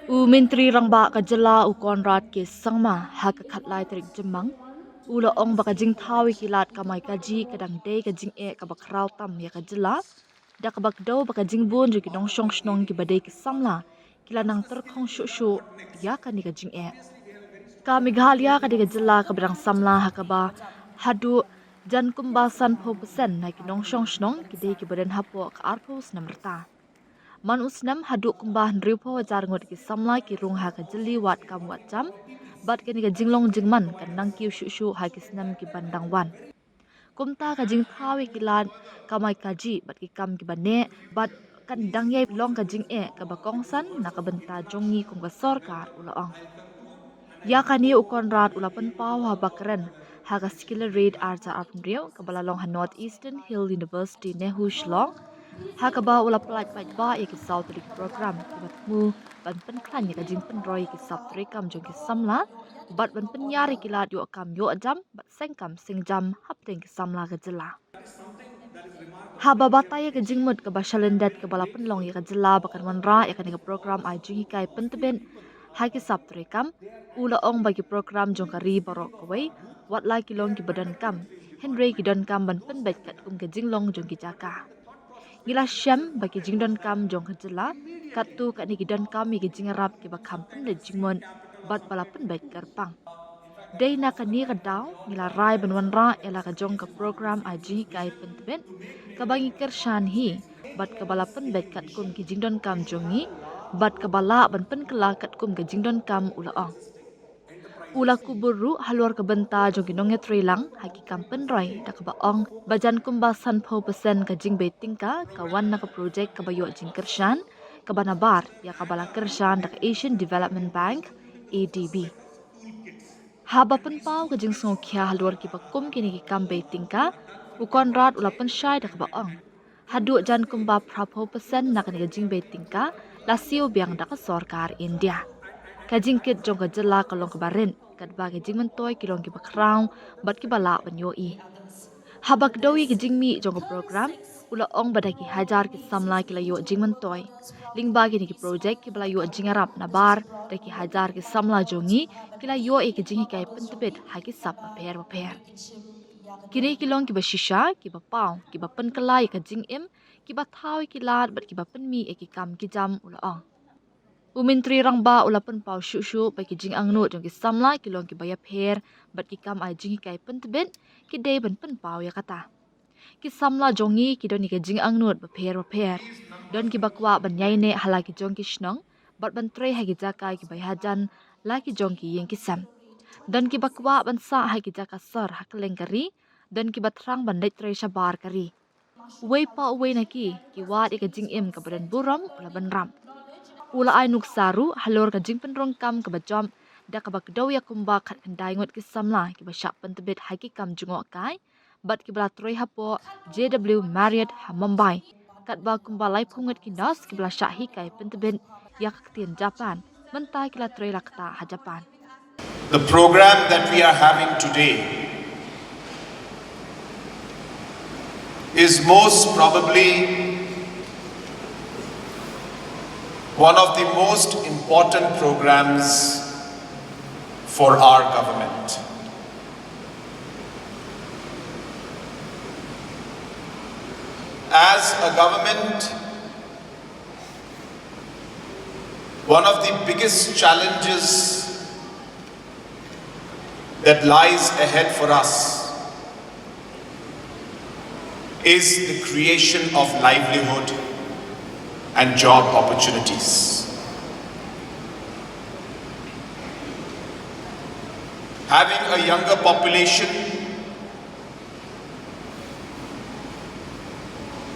Menteri Rangba ka jela u Konrad ke sangma ha ka khatlai trik jemang ula ong baka jingthaw kilat kamai kajih kadang dei ka jingeh ka khraw tam ya ka jela da ka bakdo baka jingbun ju ki dong shong shnong ki badai ki samla kila nang ter khong shu shu ya ka ni ka jingeh ka Meghalaya ka diga jela ka bidang samla ha ka ba hadu jan kumbasan pho persen na ki dong shong shnong ki dei ki badan hapo ka arpos namrta Man usnam haduk kumbah nripo wajar ngot ki samla ki rung ha ka jeli wat kam wat jam bat ke ni ka jinglong jingman kan nang ki shu shu ha ki snam ki bandang wan kumta ka jing thawi ki lan kamai kajih bat ki kam ki bane bat kan dang yai long ka jing ka bakong san na ka benta jongi kum ka sarkar ula ong ya kani u Konrad ula pen pau ha bakren ha ka skill rate arja apnrio ka balalong ha North Eastern Hill University nehu shlong Hakaba ula plat pat ba ya ki South League program ki bat mu ban pen klan ya ka jing pen roy ki sap tre kam jong ki samla bat ban pen yari ki lat yo kam yo jam bat seng kam sing jam hap teng ki samla ka jela ha baba ta ya ka jing mut ka ba shalendat ka bala pen long ya ka jela bakan wan ra ya ka ni ka program ai jing kai pen teben ha ki sap tre kam ula ong ba ki program jong ka ri barok ko wei wat lai ki long ki badan kam henry ki don kam ban pen bet kat kum ka jing long jong ki jaka Gila syam bagi jingdon kam jong kejela katu kat ni gidan kami gi jingarap ki bakam pen de jingmon bat balapen baik kerpang. Dei na ka ni kadau ngila rai benwan ra ela ka jong ka program aji kai pentben ka bangi kershan hi bat ka balapen baik kat kum ki jingdon kam jongi bat ka bala ban pen kela kat kum ka jingdon kam ula ong. Ula kuburu haluar ke benta jogi nonget rilang haki kampen roy da ka baong bajan kumbasan pho persen ka jing betingka ka wan na ka project ka bayo jing kershan ka banabar ya ka bala kershan da ka Asian Development Bank ADB haba pen pau ka jing song kya haluar ki bakum kini ki kam betingka u Konrad ula pen shai da ka baong hadu jan kumba pho persen na ka jing betingka la siu biang da ka sarkar India Kajing kit jong ka jela ka long ka barin kat ba ka jing mentoy ki long ki ba khraw bat ki bala ban yo i habak dawi ki jing mi jong ka program ula ong bada ki hajar ki samla ki la yo jing mentoy ling ba ki ni ki project ki bala yo jing arab na bar da ki hajar ki samla jongi ki la yo e ki jing kai pentebet ha ki sap pa per kini ki long ki ba shisha ki ba paw ki ba pen kalai ka jing em ki ba thawi ki lat bat ki ba pen mi e ki kam ki jam ula ong Menteri Rangba ulapan pau shu bagi jing angnu jong ki samla ki long ki bayap her bat ki kam ai jing kai pentebet ki dei ban pen pau ya kata ki samla jongi ki don ki jing angnu ba per don ki bakwa ban yai ne hala ki jong ki shnong bat ban tre ha ki jaka ki bai hajan la ki jong ki yeng ki sam don ki bakwa ban sa ha ki jaka sar ha kleng kari don ki batrang ban dai tre shabar kari wei pa wei na ki wat ka jing em ka badan buram ula ban ram Ula ai nuk saru halor ka jing penrong kam ka bajom da ka bakdaw ya kumba khat kandai ngot ki samla ki ba shap pentebet haki kam jungo kai bat ki bala troi hapo JW Marriott ha Mumbai kat ba kumba lai phungat ki nas ki bala shahi kai pentebet ya ka tien Japan mentai ki la troi lakta ha Japan The program that we are having today is most probably one of the most important programs for our government. As a government, one of the biggest challenges that lies ahead for us is the creation of livelihood and job opportunities. Having a younger population,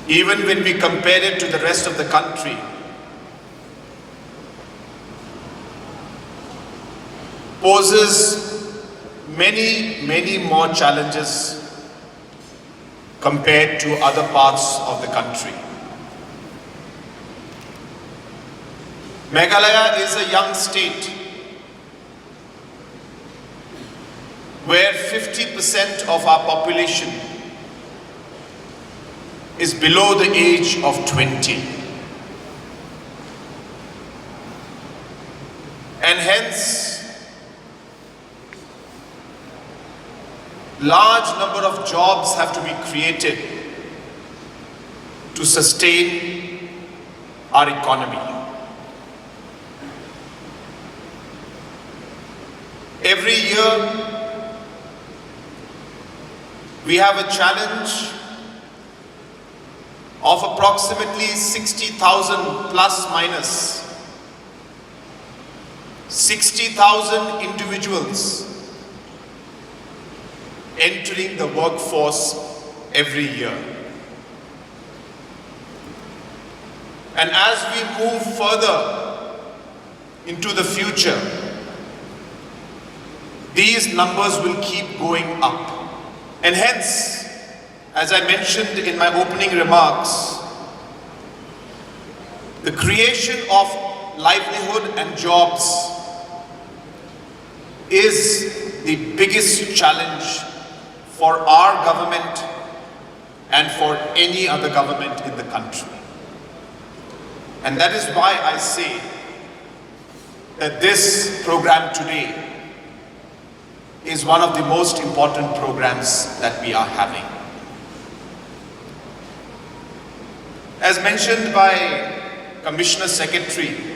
even when we compare it to the rest of the country, poses many more challenges compared to other parts of the country. Meghalaya is a young state where 50% of our population is below the age of 20. hence large number of jobs have to be created to sustain our economy. Every year, we have a challenge of approximately 60,000 plus minus 60,000 individuals entering the workforce every year. And as we move further into the future, these numbers will keep going up. And hence, as I mentioned in my opening remarks, the creation of livelihood and jobs is the biggest challenge for our government and for any other government in the country. And that is why I say that this program today is one of the most important programs that we are having. As mentioned by Commissioner Secretary,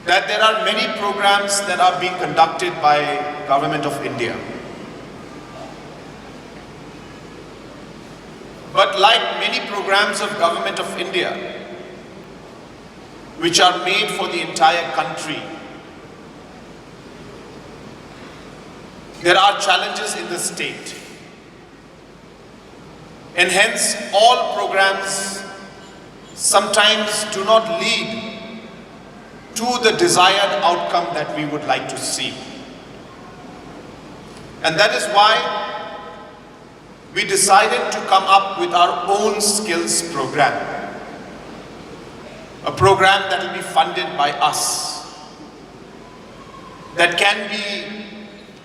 that there are many programs that are being conducted by Government of India. But like many programs of Government of India, which are made for the entire country, there are challenges in the state. And hence, all programs sometimes do not lead to the desired outcome that we would like to see. And that is why we decided to come up with our own skills program. A program that will be funded by us, that can be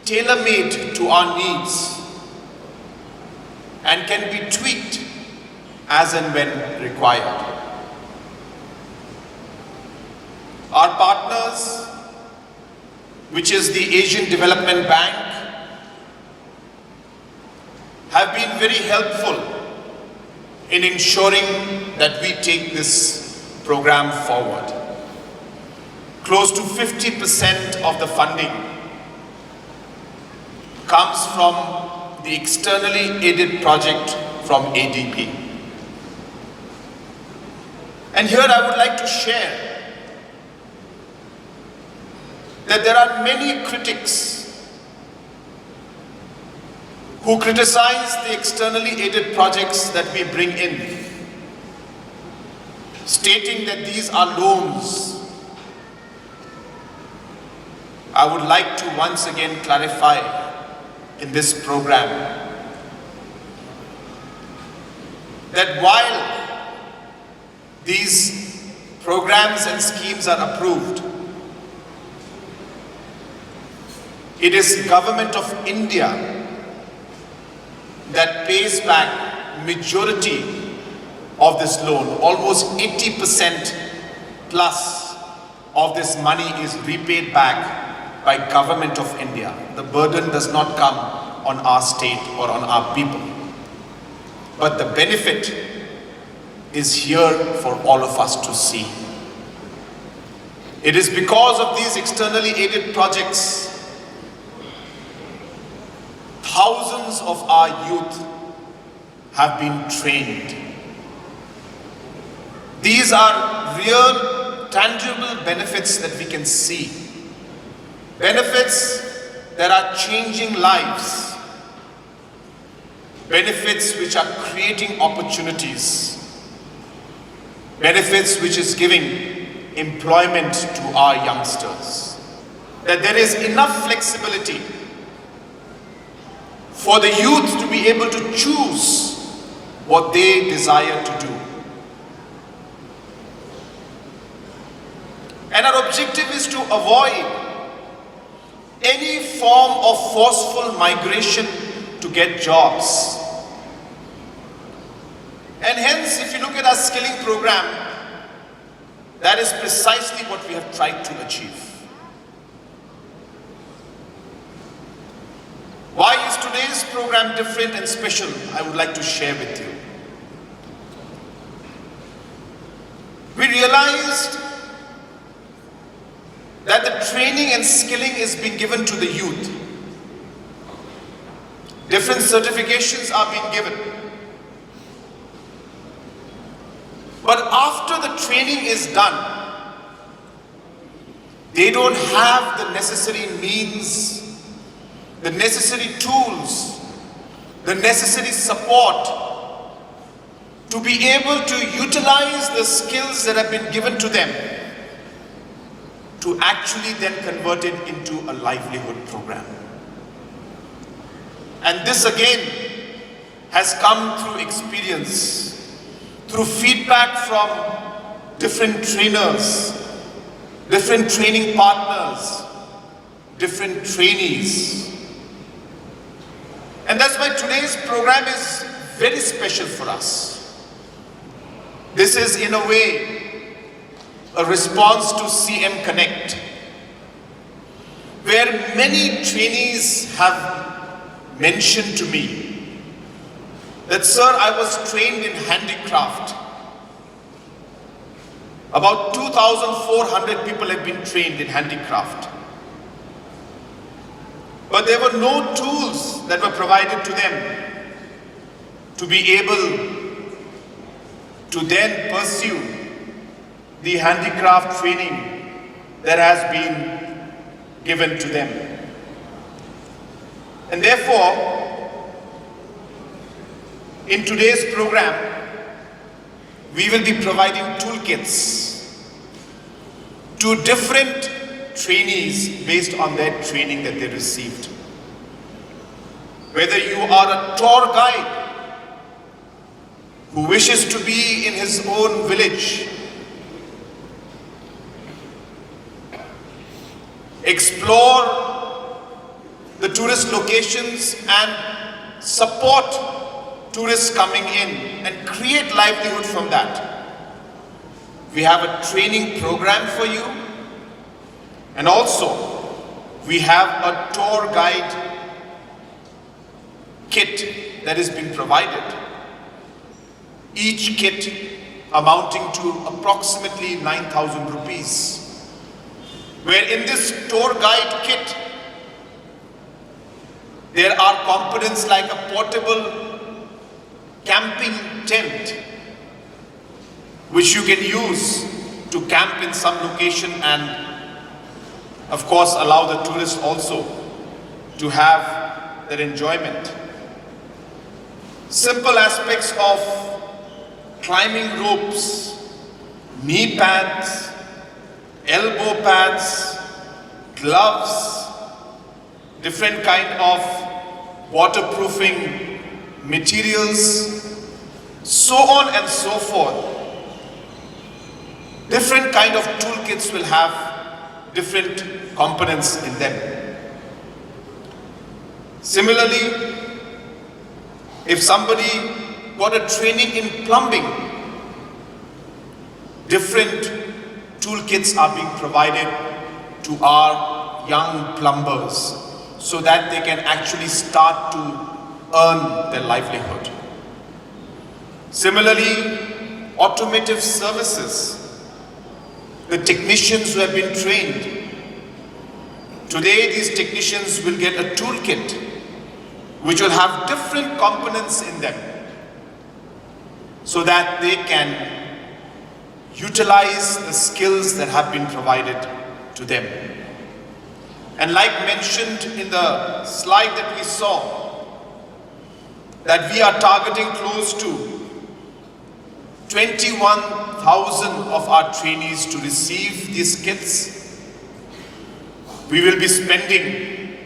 tailor-made to our needs and can be tweaked as and when required. Our partners, which is the Asian Development Bank, have been very helpful in ensuring that we take this program forward. Close to 50% of the funding comes from the externally aided project from ADB. And here I would like to share that there are many critics who criticize the externally aided projects that we bring in, stating that these are loans. I would like to once again clarify in this program that while these programs and schemes are approved, it is Government of India that pays back majority of this loan. Almost 80% plus of this money is repaid back by Government of India. The burden does not come on our state or on our people. But the benefit is here for all of us to see. It is because of these externally aided projects thousands of our youth have been trained. These are real, tangible benefits that we can see. Benefits that are changing lives. Benefits which are creating opportunities. Benefits which is giving employment to our youngsters. That there is enough flexibility for the youth to be able to choose what they desire to do. And our objective is to avoid any form of forceful migration to get jobs. And hence, if you look at our skilling program, That is precisely what we have tried to achieve. Why is today's program different and special? I would like to share with you. We realized that the training and skilling is being given to the youth. Different certifications are being given. But after the training is done, they don't have the necessary means, the necessary tools, the necessary support to be able to utilize the skills that have been given to them to actually then convert it into a livelihood program. And this again has come through experience, through feedback from different trainers, different training partners, different trainees. And that's why today's program is very special for us. This is in a way a response to CM Connect, where many trainees have mentioned to me that, sir, I was trained in handicraft. About 2,400 people have been trained in handicraft. But there were no tools that were provided to them to be able to then pursue the handicraft training that has been given to them. And therefore, in today's program, we will be providing toolkits to different trainees based on their training that they received. Whether you are a tour guide who wishes to be in his own village, explore the tourist locations and support tourists coming in and create livelihood from that. We have a training program for you, and also we have a tour guide kit that is being provided. Each kit amounting to approximately 9,000 rupees. Where in this tour guide kit, there are components like a portable camping tent, which you can use to camp in some location and, of course, allow the tourists also to have their enjoyment. Simple aspects of climbing ropes, knee pads, elbow pads, gloves, different kind of waterproofing materials, so on and so forth. Different kind of toolkits will have different components in them. Similarly, if somebody got a training in plumbing, different toolkits are being provided to our young plumbers so that they can actually start to earn their livelihood. Similarly, automotive services, the technicians who have been trained, today these technicians will get a toolkit which will have different components in them so that they can utilize the skills that have been provided to them. And like mentioned in the slide that we saw, that we are targeting close to 21,000 of our trainees to receive these kits. We will be spending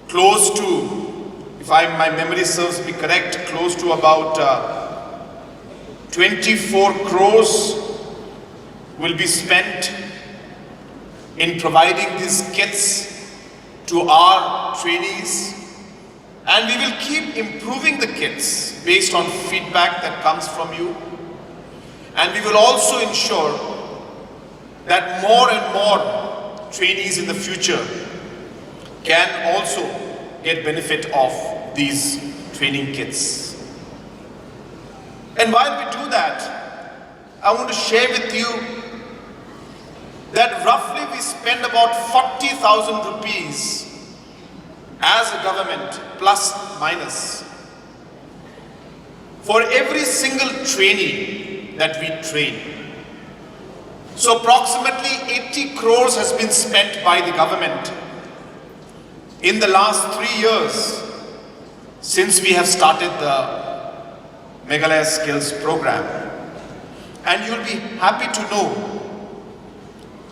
close to, if my memory serves me correct, close to about 24 crores will be spent in providing these kits to our trainees, and we will keep improving the kits based on feedback that comes from you, and we will also ensure that more and more trainees in the future can also get benefit of these training kits. And while we do that, I want to share with you that roughly we spend about 40,000 rupees as a government, plus minus, for every single trainee that we train. So approximately 80 crores has been spent by the government in the last 3 years since we have started the Meghalaya Skills Program. And you'll be happy to know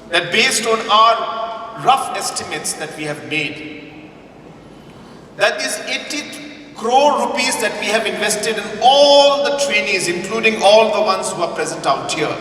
that based on our rough estimates that we have made, that these 80 crore rupees that we have invested in all the trainees, including all the ones who are present out here,